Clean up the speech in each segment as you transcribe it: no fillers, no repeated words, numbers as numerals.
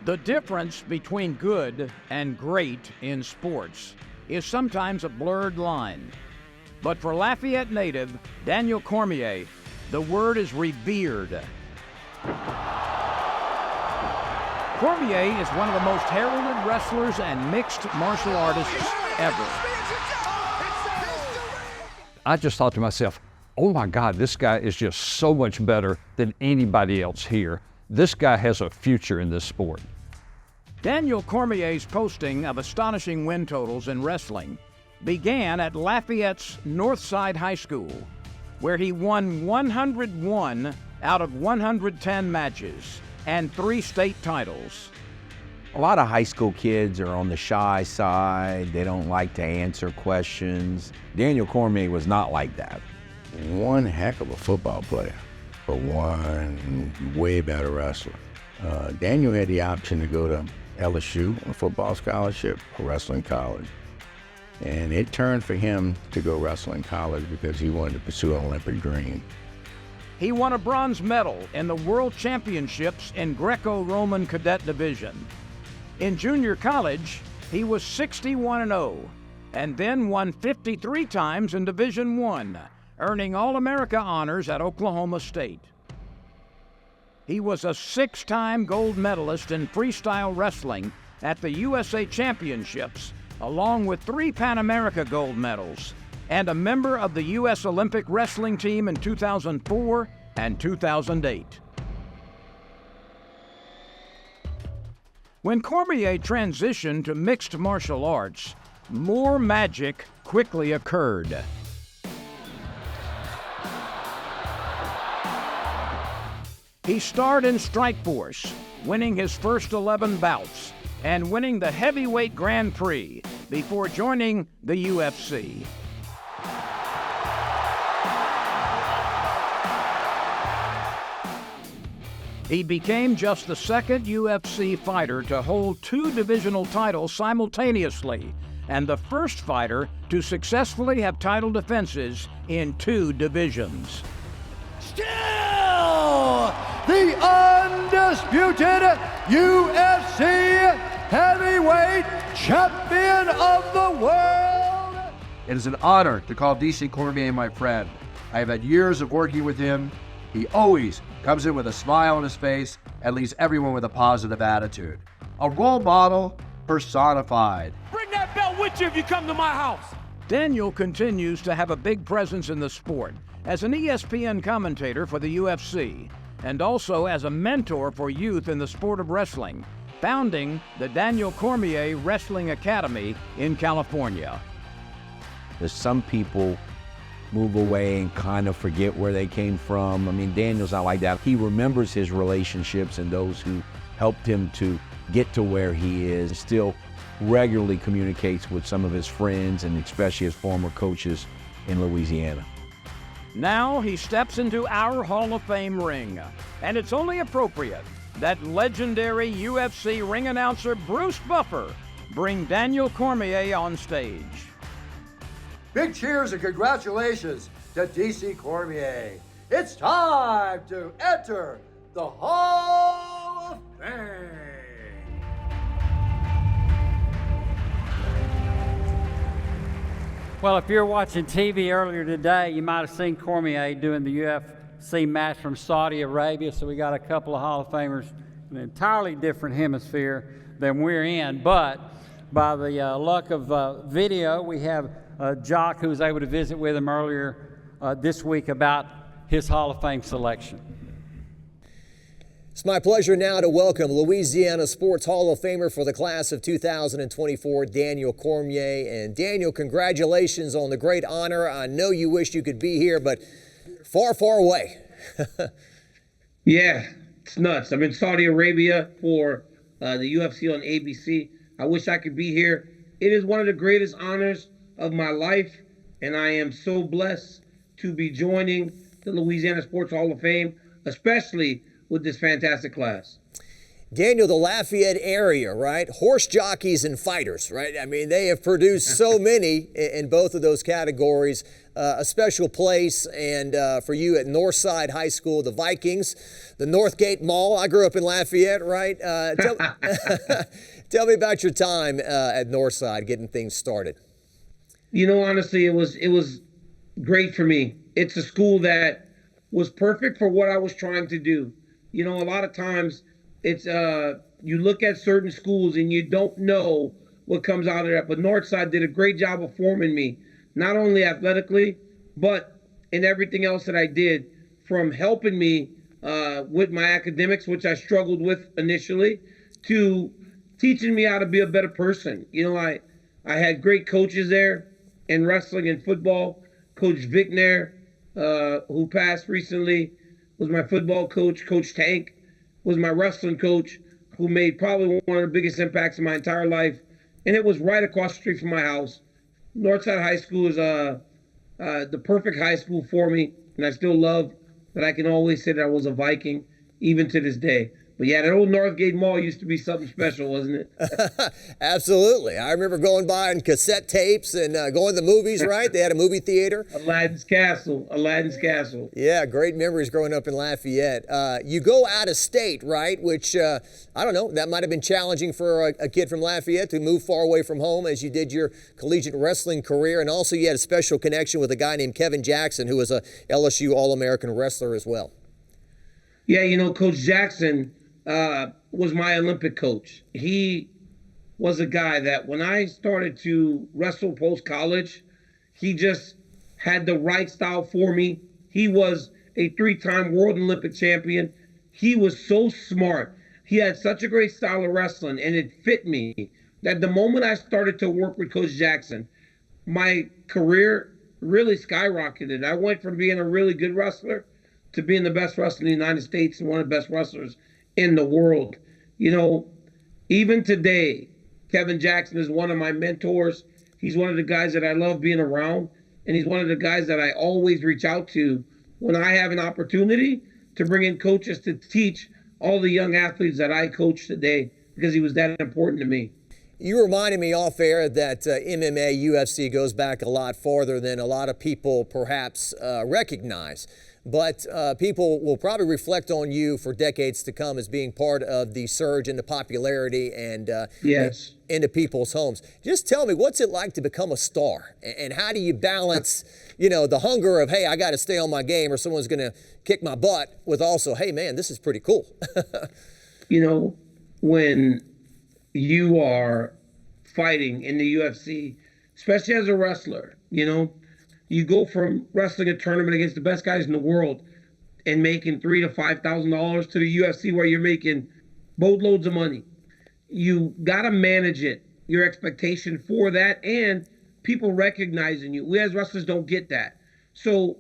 The difference between good and great in sports is sometimes a blurred line. But for Lafayette native Daniel Cormier, the word is revered. Cormier is one of the most heralded wrestlers and mixed martial artists ever. I just thought to myself, oh my God, this guy is just so much better than anybody else here. This guy has a future in this sport. Daniel Cormier's posting of astonishing win totals in wrestling began at Lafayette's Northside High School, where he won 101 out of 110 matches and 3 state titles. A lot of high school kids are on the shy side. They don't like to answer questions. Daniel Cormier was not like that. One heck of a football player, but one way better wrestler. Daniel had the option to go to LSU on a football scholarship or wrestling college. And it turned for him to go wrestling college because he wanted to pursue an Olympic dream. He won a bronze medal in the World Championships in Greco-Roman Cadet Division. In junior college, he was 61-0, and then won 53 times in Division I, earning All-America honors at Oklahoma State. He was a 6-time gold medalist in freestyle wrestling at the USA Championships, along with 3 Pan America gold medals, and a member of the U.S. Olympic wrestling team in 2004 and 2008. When Cormier transitioned to mixed martial arts, more magic quickly occurred. He starred in Strikeforce, winning his first 11 bouts and winning the Heavyweight Grand Prix before joining the UFC. He became just the second UFC fighter to hold 2 divisional titles simultaneously, and the first fighter to successfully have title defenses in 2 divisions. Still the undisputed UFC heavyweight champion of the world. It is an honor to call DC Cormier my friend. I have had years of working with him. He always comes in with a smile on his face and leaves everyone with a positive attitude. A role model personified. Bring that belt with you if you come to my house. Daniel continues to have a big presence in the sport as an ESPN commentator for the UFC and also as a mentor for youth in the sport of wrestling, founding the Daniel Cormier Wrestling Academy in California. There's some people move away and kind of forget where they came from. I mean, Daniel's not like that. He remembers his relationships and those who helped him to get to where he is. Still regularly communicates with some of his friends and especially his former coaches in Louisiana. Now he steps into our Hall of Fame ring, and it's only appropriate that legendary UFC ring announcer Bruce Buffer bring Daniel Cormier on stage. Big cheers and congratulations to DC Cormier. It's time to enter the Hall of Fame. Well, if you're watching TV earlier today, you might have seen Cormier doing the UFC match from Saudi Arabia. So we got a couple of Hall of Famers in an entirely different hemisphere than we're in. But by the luck of video, we have Jock, who was able to visit with him earlier this week about his Hall of Fame selection. It's my pleasure now to welcome Louisiana Sports Hall of Famer for the class of 2024, Daniel Cormier. And Daniel, congratulations on the great honor. I know you wish you could be here, but far, far away. Yeah, it's nuts. I'm in Saudi Arabia for the UFC on ABC. I wish I could be here. It is one of the greatest honors of my life, and I am so blessed to be joining the Louisiana Sports Hall of Fame, especially with this fantastic class. Daniel, the Lafayette area, right? Horse jockeys and fighters, right? I mean, they have produced so many in both of those categories. a special place, and for you at Northside High School, the Vikings, the Northgate Mall. I grew up in Lafayette, right? Tell me about your time at Northside, getting things started. You know, honestly, it was great for me. It's a school that was perfect for what I was trying to do. You know, a lot of times it's you look at certain schools and you don't know what comes out of that. But Northside did a great job of forming me, not only athletically, but in everything else that I did, from helping me with my academics, which I struggled with initially, to teaching me how to be a better person. You know, I had great coaches there in wrestling and football. Coach Vic Nair, who passed recently, was my football coach. Coach Tank was my wrestling coach, who made probably one of the biggest impacts in my entire life. And it was right across the street from my house. Northside High School is the perfect high school for me, and I still love that I can always say that I was a Viking, even to this day. But yeah, that old Northgate Mall used to be something special, wasn't it? Absolutely. I remember going by on cassette tapes and going to the movies, right? They had a movie theater. Aladdin's Castle. Yeah, great memories growing up in Lafayette. You go out of state, right? Which, I don't know, that might have been challenging for a kid from Lafayette to move far away from home as you did your collegiate wrestling career. And also you had a special connection with a guy named Kevin Jackson, who was a LSU All-American wrestler as well. Yeah, you know, Coach Jackson was my Olympic coach. He was a guy that when I started to wrestle post-college, he just had the right style for me. He was a 3-time world Olympic champion. He was so smart. He had such a great style of wrestling, and it fit me that the moment I started to work with Coach Jackson, my career really skyrocketed. I went from being a really good wrestler to being the best wrestler in the United States and one of the best wrestlers in the world. You know, even today, Kevin Jackson is one of my mentors. He's one of the guys that I love being around, and he's one of the guys that I always reach out to when I have an opportunity to bring in coaches to teach all the young athletes that I coach today, because he was that important to me. You reminded me off air that MMA, UFC goes back a lot farther than a lot of people perhaps recognize. But people will probably reflect on you for decades to come as being part of the surge in the popularity and yes, into people's homes. Just tell me, what's it like to become a star? And how do you balance, you know, the hunger of, hey, I got to stay on my game or someone's going to kick my butt, with also, hey, man, this is pretty cool. You know, when you are fighting in the UFC, especially as a wrestler, you know, you go from wrestling a tournament against the best guys in the world and making $3,000 to $5,000 to the UFC, where you're making boatloads of money. You got to manage it, your expectation for that, and people recognizing you. We as wrestlers don't get that. So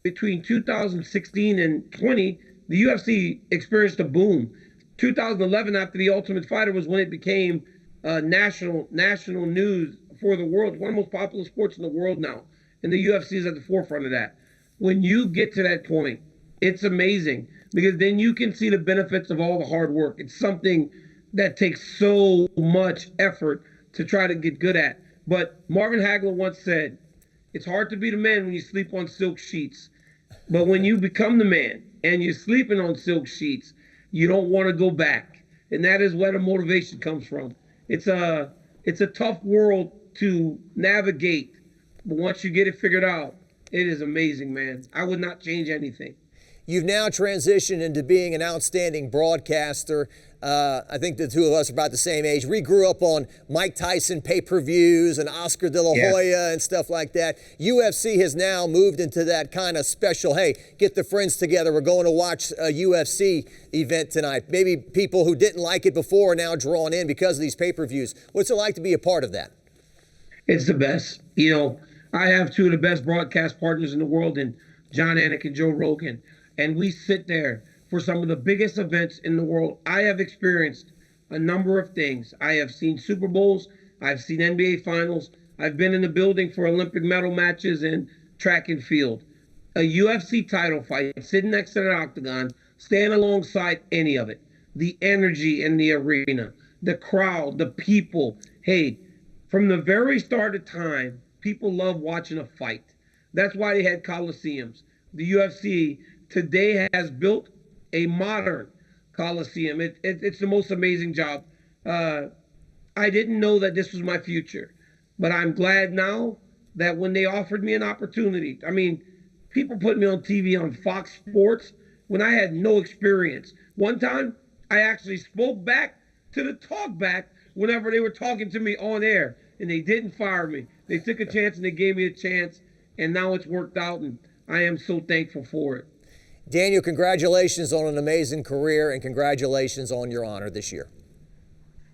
between 2016 and 20, the UFC experienced a boom. 2011, after The Ultimate Fighter, was when it became national news for the world. One of the most popular sports in the world now. And the UFC is at the forefront of that. When you get to that point, it's amazing, because then you can see the benefits of all the hard work. It's something that takes so much effort to try to get good at. But Marvin Hagler once said, it's hard to be the man when you sleep on silk sheets. But when you become the man and you're sleeping on silk sheets, you don't want to go back. And that is where the motivation comes from. It's a tough world to navigate. But once you get it figured out, it is amazing, man. I would not change anything. You've now transitioned into being an outstanding broadcaster. I think the two of us are about the same age. We grew up on Mike Tyson pay-per-views and Oscar de la Hoya and stuff like that. UFC has now moved into that kind of special, hey, get the friends together. We're going to watch a UFC event tonight. Maybe people who didn't like it before are now drawn in because of these pay-per-views. What's it like to be a part of that? It's the best. You know, I have two of the best broadcast partners in the world, in John Anik and Joe Rogan. And we sit there for some of the biggest events in the world. I have experienced a number of things. I have seen Super Bowls. I've seen NBA Finals. I've been in the building for Olympic medal matches and track and field. A UFC title fight, sitting next to the octagon, stand alongside any of it. The energy in the arena, the crowd, the people. Hey, from the very start of time, people love watching a fight. That's why they had coliseums. The UFC today has built a modern coliseum. It's the most amazing job. I didn't know that this was my future, but I'm glad now that when they offered me an opportunity, I mean, people put me on TV on Fox Sports when I had no experience. One time, I actually spoke back to the talkback whenever they were talking to me on air, and they didn't fire me. They took a chance and they gave me a chance, and now it's worked out, and I am so thankful for it. Daniel, congratulations on an amazing career, and congratulations on your honor this year.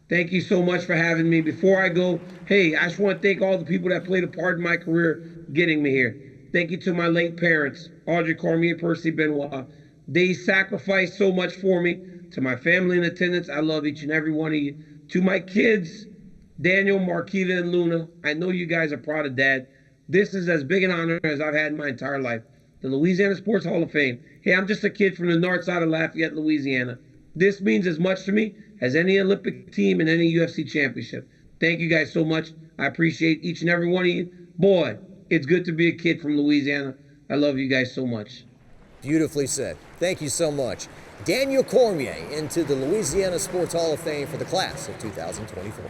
Thank you so much for having me. Before I go, hey, I just want to thank all the people that played a part in my career getting me here. Thank you to my late parents, Audrey Cormier, Percy Benoit. They sacrificed so much for me. To my family in attendance, I love each and every one of you. To my kids, Daniel, Marquita, and Luna, I know you guys are proud of Dad. This is as big an honor as I've had in my entire life. The Louisiana Sports Hall of Fame. Hey, I'm just a kid from the north side of Lafayette, Louisiana. This means as much to me as any Olympic team and any UFC championship. Thank you guys so much. I appreciate each and every one of you. Boy, it's good to be a kid from Louisiana. I love you guys so much. Beautifully said. Thank you so much. Daniel Cormier into the Louisiana Sports Hall of Fame for the class of 2024.